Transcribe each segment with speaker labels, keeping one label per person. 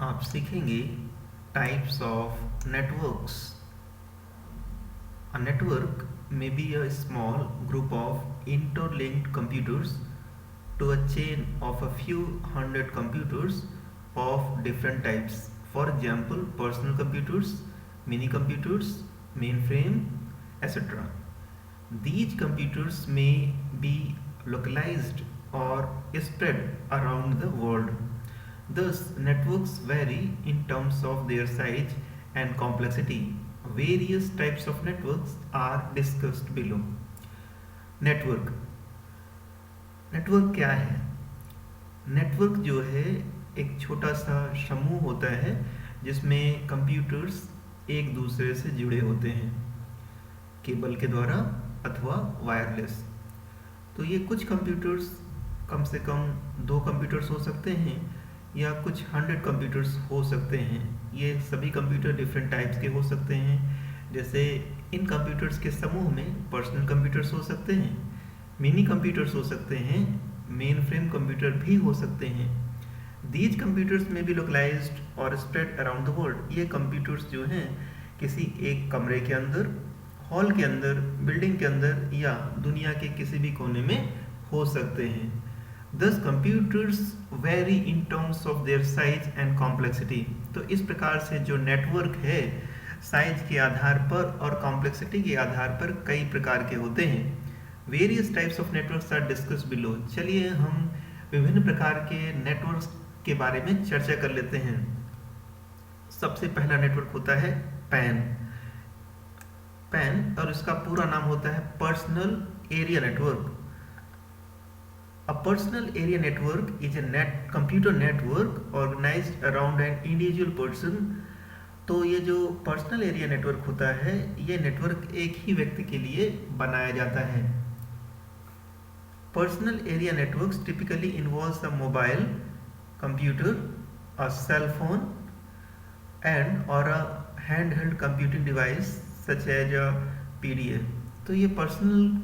Speaker 1: आप सीखेंगे types of networks. A network may be a small group of interlinked computers to a chain of a few hundred computers of different types. For example, personal computers, mini computers, mainframe, etc. These computers may be localized or spread around the world. Thus, networks vary in terms of their size and complexity. Various types of networks are discussed below. Network network क्या है? Network जो है एक छोटा सा समूह होता है जिसमें कंप्यूटर्स एक दूसरे से जुड़े होते हैं केबल के द्वारा अथवा वायरलेस। तो ये कुछ कंप्यूटर्स कम से कम 2 कंप्यूटर्स हो सकते हैं या कुछ 100 कंप्यूटर्स हो सकते हैं। ये सभी कंप्यूटर डिफरेंट टाइप्स के हो सकते हैं। जैसे इन कंप्यूटर्स के समूह में पर्सनल कंप्यूटर्स हो सकते हैं, मिनी कंप्यूटर्स हो सकते हैं, मेन फ्रेम कंप्यूटर भी हो सकते हैं। दीज कंप्यूटर्स में बी लोकलाइज्ड और स्प्रेड अराउंड द वर्ल्ड। ये कंप्यूटर्स जो हैं किसी एक कमरे के अंदर, हॉल के अंदर, बिल्डिंग के अंदर या दुनिया के किसी भी कोने में हो सकते हैं। Thus computers vary in terms of their size and complexity। तो इस प्रकार से जो नेटवर्क है साइज के आधार पर और कॉम्प्लेक्सिटी के आधार पर कई प्रकार के होते हैं। Various types of networks are discuss below. चलिए हम विभिन्न प्रकार के नेटवर्क्स के बारे में चर्चा कर लेते हैं। सबसे पहला नेटवर्क होता है पैन। पैन और इसका पूरा नाम होता है personal area network. A personal area network is a computer network organized around an individual person। तो ये जो पर्सनल एरिया नेटवर्क होता है ये नेटवर्क एक ही व्यक्ति के लिए बनाया जाता है। Personal area networks typically involves a mobile computer, a cell phone and or a handheld computing device such as a PDA. तो ये पर्सनल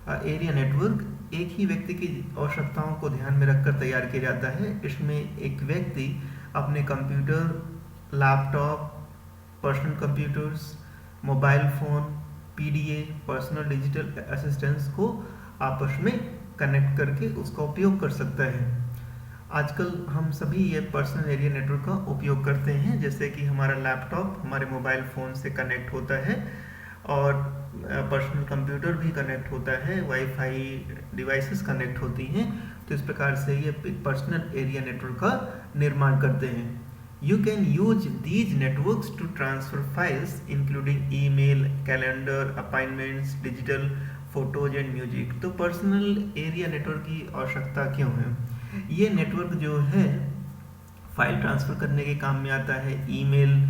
Speaker 1: एरिया नेटवर्क एक ही व्यक्ति की आवश्यकताओं को ध्यान में रखकर तैयार किया जाता है। इसमें एक व्यक्ति अपने computer, laptop, personal computers, mobile phone, PDA, personal digital assistants को आपस में कनेक्ट करके उसका उपयोग कर सकता है। आजकल हम सभी ये पर्सनल एरिया नेटवर्क का उपयोग करते हैं, जैसे कि हमारा लैपटॉप हमारे मोबाइल फ़ोन से कनेक्ट होता है और पर्सनल कंप्यूटर भी कनेक्ट होता है, वाईफाई डिवाइसेस कनेक्ट होती हैं। तो इस प्रकार से ये पर्सनल एरिया नेटवर्क का निर्माण करते हैं। You can use these networks to transfer files including email, calendar, appointments, digital photos and music. तो पर्सनल एरिया नेटवर्क की आवश्यकता क्यों है? ये नेटवर्क जो है फाइल ट्रांसफ़र करने के काम में आता है, ईमेल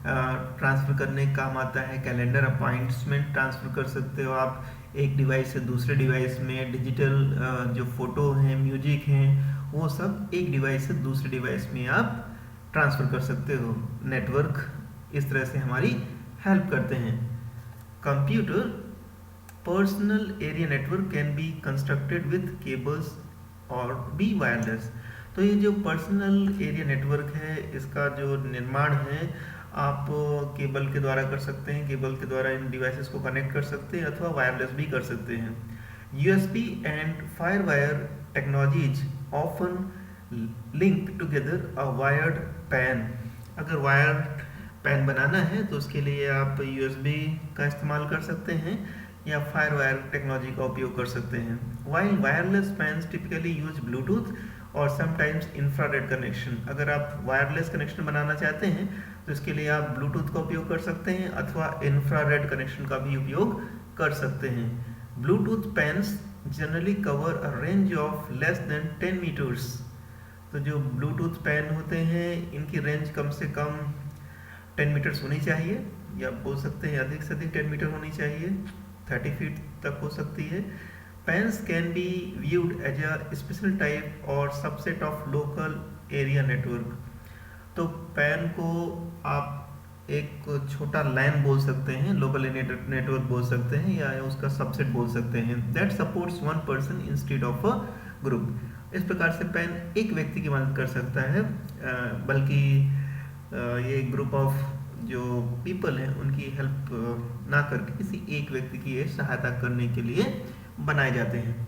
Speaker 1: ट्रांसफ़र करने का काम आता है, कैलेंडर अपॉइंटमेंट ट्रांसफ़र कर सकते हो आप एक डिवाइस से दूसरे डिवाइस में, डिजिटल जो फ़ोटो हैं, म्यूजिक हैं, वो सब एक डिवाइस से दूसरे डिवाइस में आप ट्रांसफ़र कर सकते हो। नेटवर्क इस तरह से हमारी हेल्प करते हैं। Computer personal area network can be constructed with cables और बी वायरलेस। तो ये जो पर्सनल एरिया नेटवर्क है इसका जो निर्माण है आप केबल के द्वारा कर सकते हैं, केबल के द्वारा इन डिवाइसेस को कनेक्ट कर सकते हैं अथवा वायरलेस भी कर सकते हैं। USB and FireWire technologies often link together a wired pan. अगर वायर्ड पैन बनाना है तो उसके लिए आप यूएसबी का इस्तेमाल कर सकते हैं या फायरवायर टेक्नोलॉजी का उपयोग कर सकते हैं। While wireless pans typically use Bluetooth और समटाइम्स इंफ्रारेड कनेक्शन। अगर आप वायरलेस कनेक्शन बनाना चाहते हैं तो इसके लिए आप ब्लूटूथ का उपयोग कर सकते हैं अथवा इंफ्रारेड कनेक्शन का भी उपयोग कर सकते हैं। Bluetooth PANs generally cover a range of less than 10 metres. तो जो ब्लूटूथ पैन होते हैं इनकी रेंज कम से कम 10 मीटर्स होनी चाहिए, या बोल सकते हैं अधिक से अधिक 10 मीटर होनी चाहिए, 30 फीट तक हो सकती है। PANs can be viewed as a special type or subset of local area network. तो पैन को आप एक छोटा लैन बोल सकते हैं, लोकल नेटवर्क बोल सकते हैं, या उसका सबसेट बोल सकते हैं that supports one person instead of a group. इस प्रकार से पैन एक व्यक्ति की मदद कर सकता है, बल्कि ये ग्रुप ऑफ जो पीपल हैं उनकी हेल्प ना करके किसी एक व्यक्ति की ये सहायता करने के लिए बनाए जाते हैं।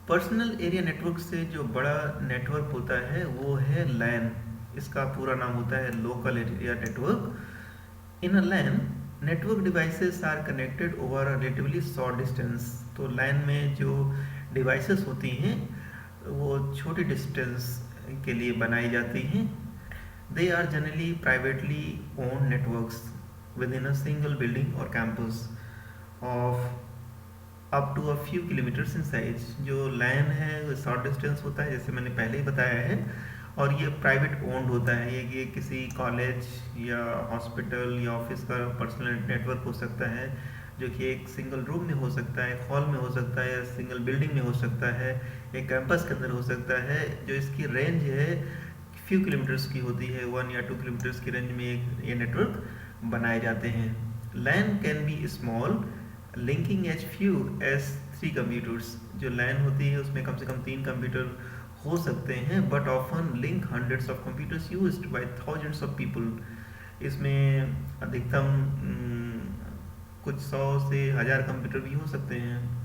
Speaker 1: पर्सनल एरिया नेटवर्क से जो बड़ा नेटवर्क होता है वो है लैन। इसका पूरा नाम होता है local area network. In a LAN network devices are connected over a relatively short distance. तो लैन में जो डिवाइसेस होती हैं वो छोटी डिस्टेंस के लिए बनाई जाती हैं। They are generally privately owned networks within a single building or campus of up to a few kilometres in size. जो लैन है वो शॉर्ट डिस्टेंस होता है, जैसे मैंने पहले ही बताया है, और ये प्राइवेट ओन्ड होता है। ये किसी कॉलेज या हॉस्पिटल या ऑफिस का पर्सनल नेटवर्क हो सकता है, जो कि एक सिंगल रूम में हो सकता है, एक हॉल में हो सकता है, या सिंगल बिल्डिंग में हो सकता है, एक कैंपस के अंदर हो सकता है। जो इसकी रेंज है फ्यू किलोमीटर्स की होती है, 1 या 2 किलोमीटर्स की रेंज में ये नेटवर्क बनाए जाते हैं। LAN can be small linking as few as 3 computers. जो लैन होती है उसमें कम से कम 3 कंप्यूटर हो सकते हैं, but often link hundreds of computers used by thousands of people. इसमें अधिकतम कुछ 100 से 1000 कंप्यूटर भी हो सकते हैं।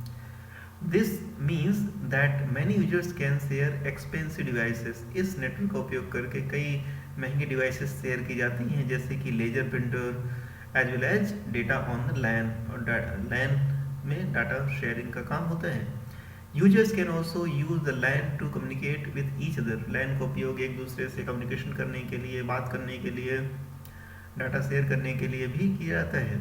Speaker 1: This means that many users can share expensive devices. इस नेटवर्क का उपयोग करके कई महंगी डिवाइसेस शेयर की जाती हैं, जैसे कि laser printer as well as data on the LAN. और लैन में डाटा शेयरिंग का काम होता है। Users can also use the LAN to communicate with each other. LAN का उपयोग एक दूसरे से कम्युनिकेशन करने के लिए, बात करने के लिए, डाटा शेयर करने के लिए भी किया जाता है।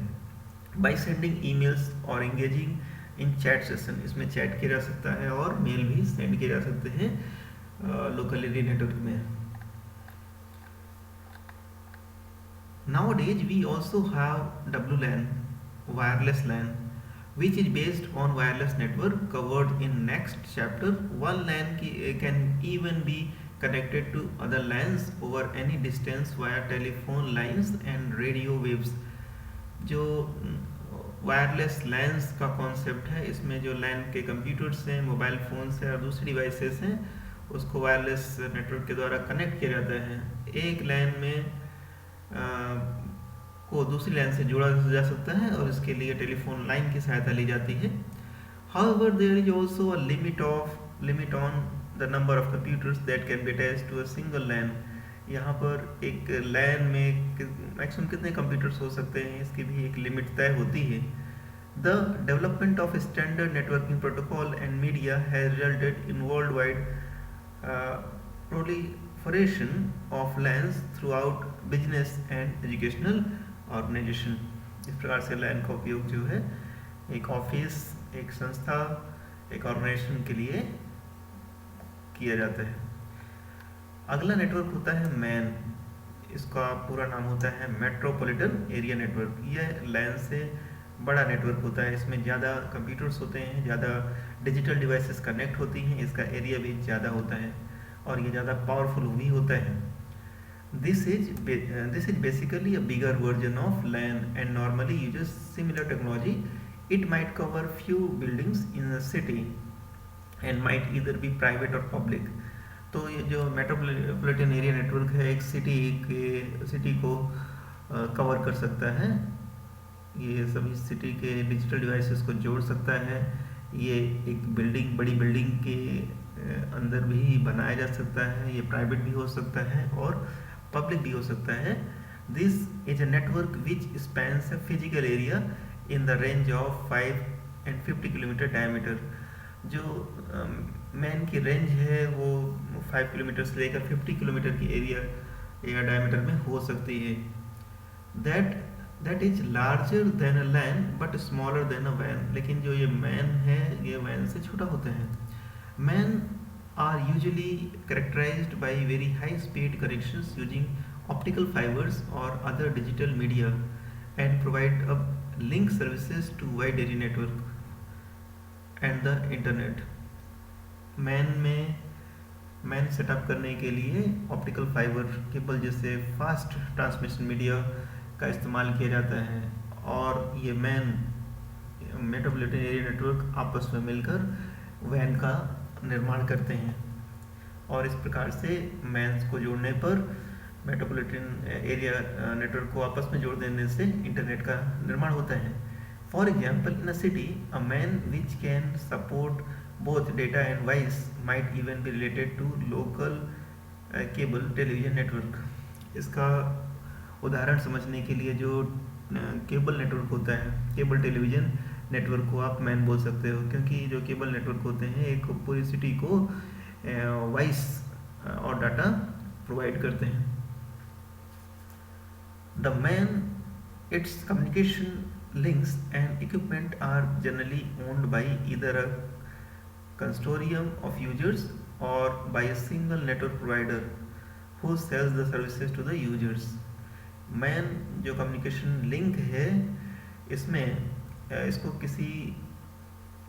Speaker 1: बाई सेंडिंग ईमेल्स और एंगेजिंग इन चैट सेशन। इसमें चैट किया जा सकता है और मेल भी सेंड किए जा सकते हैं लोकल एरिया नेटवर्क में। Nowadays we also have WLAN, wireless LAN, which is based on wireless network covered in next chapter. One LAN can even be connected to other LANs over any distance via telephone lines and radio waves. जो wireless lens का concept है, इसमें जो लैन के computers हैं, mobile phones हैं और दूसरी डिवाइसेस हैं, उसको वायरलेस नेटवर्क के द्वारा कनेक्ट किया जाता है। एक लैन में को दूसरी लाइन से जोड़ा जा सकता है और इसके लिए टेलीफोन लाइन की सहायता ली जाती है। However, there is also a limit on the number of computers that can be attached to a single LAN. यहाँ पर एक LAN में मैक्सिमम कितने कंप्यूटर्स हो सकते हैं, इसकी भी एक लिमिट तय होती है। The development of standard networking protocol and media has resulted in worldwide proliferation of LANs throughout business and educational organization. इस प्रकार से LAN का उपयोग जो है एक ऑफिस, एक संस्था, एक ऑर्गेनाइजेशन के लिए किया जाता है। अगला नेटवर्क होता है मैन। इसका पूरा नाम होता है मेट्रोपॉलिटन एरिया नेटवर्क। यह LAN से बड़ा नेटवर्क होता है। इसमें ज़्यादा कंप्यूटर्स होते हैं, ज़्यादा डिजिटल डिवाइसेस कनेक्ट होती हैं, इसका एरिया भी ज़्यादा होता है और ये ज़्यादा पावरफुल भी होता है। This is basically a bigger version of LAN and normally uses similar technology. It might cover few buildings in a city and might either be private or public. तो ये जो मेट्रोपॉलिटन एरिया नेटवर्क है एक city को cover कर सकता है। ये सभी सिटी के डिजिटल डिवाइसेस को जोड़ सकता है। ये एक बड़ी बिल्डिंग के अंदर भी बनाया जा सकता है। ये प्राइवेट भी हो सकता है और पब्लिक भी हो सकता है। This is a network which spans a physical area in the range of 5 and 50 kilometre diameter. जो मैन की रेंज है वो 5 किलोमीटर से लेकर 50 किलोमीटर की एरिया या डायमीटर में हो सकती है। That is larger than a LAN but smaller than a वैन। लेकिन जो ये मैन है ये वैन से छोटा होता है। Man are usually characterized by very high speed connections using optical fibers or other digital media and provide a link services to wide area network and the internet. Man setup करने के लिए optical fibre cable जैसे fast transmission media का इस्तेमाल किया जाता है और ये मेट्रोपॉलिटन एरिया नेटवर्क आपस में मिलकर वैन का निर्माण करते हैं। और इस प्रकार से मैन्स को जोड़ने पर मेट्रोपॉलिटन एरिया नेटवर्क को आपस में जोड़ देने से इंटरनेट का निर्माण होता है। For example, in a city a MAN which can support both data and voice might even be related to local cable television network. इसका उदाहरण समझने के लिए जो केबल नेटवर्क होता है, केबल टेलीविजन नेटवर्क को आप मैन बोल सकते हो, क्योंकि जो केबल नेटवर्क होते हैं एक पूरी सिटी को वॉइस और डाटा प्रोवाइड करते हैं। The man, it's communication links and equipment are generally owned by either a consortium of users or by a single network provider who sells the services to the users. Man जो communication link है, इसमें इसको किसी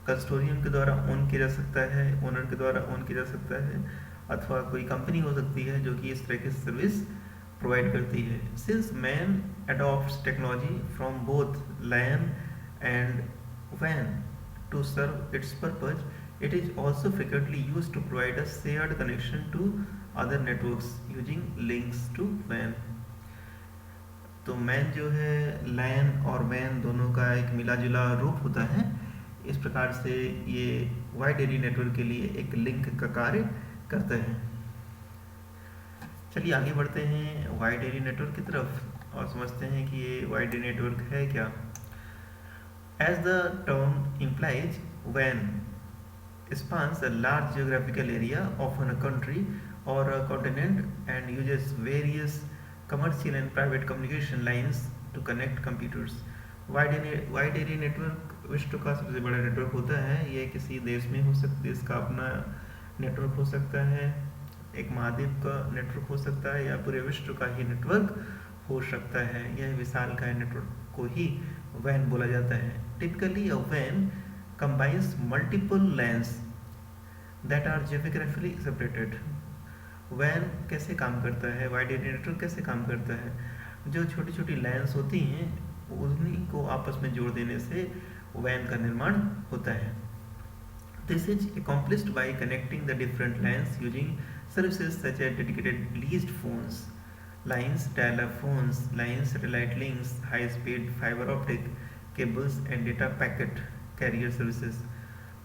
Speaker 1: consortium के द्वारा own किया जा सकता है, ओनर के द्वारा ओन किया जा सकता है, अथवा कोई कंपनी हो सकती है जो कि इस तरह की सर्विस प्रोवाइड करती है। Since man adopts technology from both LAN and WAN to serve its purpose, it is also frequently used to provide a shared connection to other networks using links to WAN. तो man जो है LAN और WAN दोनों का एक मिला जुला रूप होता है। इस प्रकार से ये वाइड एरिया नेटवर्क के लिए एक लिंक का कार्य करता है। चलिए आगे बढ़ते हैं वाइड एरिया नेटवर्क की तरफ और समझते हैं कि ये वाइड एरिया नेटवर्क है क्या। As the term implies, WAN spans a large geographical area, often a country or a continent, and uses various commercial and private communication lines to connect computers. Wide area network विश्व का सबसे बड़ा network होता है। ये किसी देश में हो सकता है, इसका अपना नेटवर्क हो सकता है, एक महाद्वीप का नेटवर्क हो सकता है, या पूरे विश्व का ही नेटवर्क हो सकता है। यह विशालकाय नेटवर्क को ही WAN बोला जाता है। Typically a WAN combines multiple LANs that are geographically separated. WAN कैसे काम करता है, वाइड एरिया नेटवर्क कैसे काम करता है? जो छोटी छोटी LANs होती हैं उन्हीं को आपस में जोड़ देने से WAN का निर्माण होता है। This is accomplished by connecting the different LANs using services such as dedicated leased phones lines, dial-up phones lines, satellite links, high-speed fiber optic cables and data packet carrier services.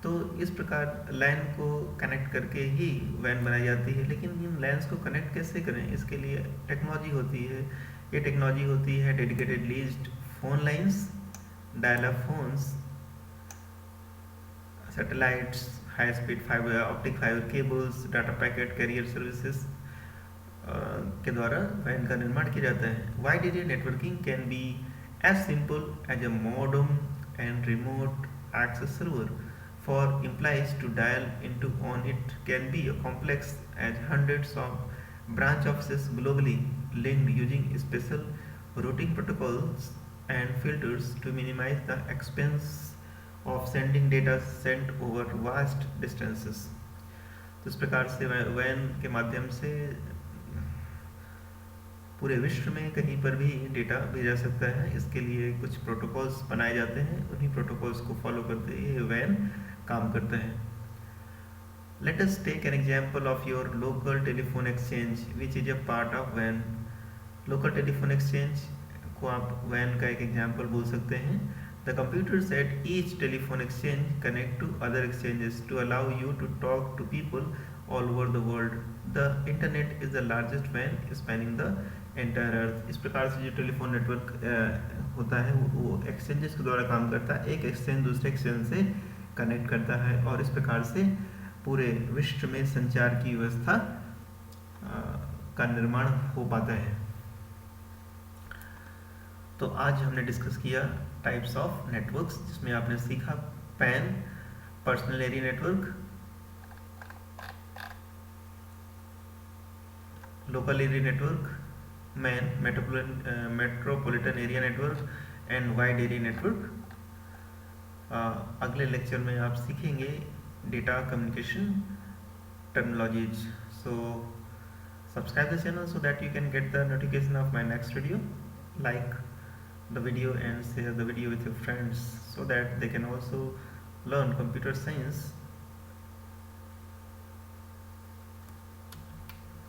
Speaker 1: तो इस प्रकार लैन को connect करके ही WAN बनाई जाती है। लेकिन इन lens को कनेक्ट कैसे करें, इसके लिए टेक्नोलॉजी होती है। ये टेक्नोलॉजी होती है dedicated leased phone lines, dial up phones, satellites, high speed fibre optic fibre cables, data packet carrier services के द्वारा WAN का निर्माण किया जाता है। Wide area networking can be as simple as a modem and remote access server for employees to dial into on it can be a complex as hundreds of branch offices globally linked using special routing protocols and filters to minimize the expense of sending data sent over vast distances. तो इस प्रकार से WAN के माध्यम से पूरे विश्व में कहीं पर भी डेटा भेजा सकता है। इसके लिए कुछ प्रोटोकॉल्स बनाए जाते हैं, उन्हीं प्रोटोकॉल्स को फॉलो करते हुए WAN काम करता है। Let us take an example of your local telephone exchange which is a part of WAN। Local telephone exchange को आप WAN का एक एग्जांपल बोल सकते हैं। The computers at each telephone exchange connect to other exchanges to allow you to talk to people all over the world. The internet is the largest WAN spanning the entire earth. इस प्रकार से जो telephone network होता है वो exchanges के द्वारा काम करता है। एक एक्सचेंज दूसरे एक्सचेंज से कनेक्ट करता है और इस प्रकार से पूरे विश्व में संचार की व्यवस्था का निर्माण हो पाता है। तो आज हमने डिस्कस किया टाइप्स ऑफ नेटवर्क्स, जिसमें आपने सीखा pan, personal area network, local area network, man, metropolitan area network and wide area network. अगले लेक्चर में आप सीखेंगे data communication terminologies. So subscribe the channel so that you can get the notification of my next video. Like the video and share the video with your friends so that they can also learn computer science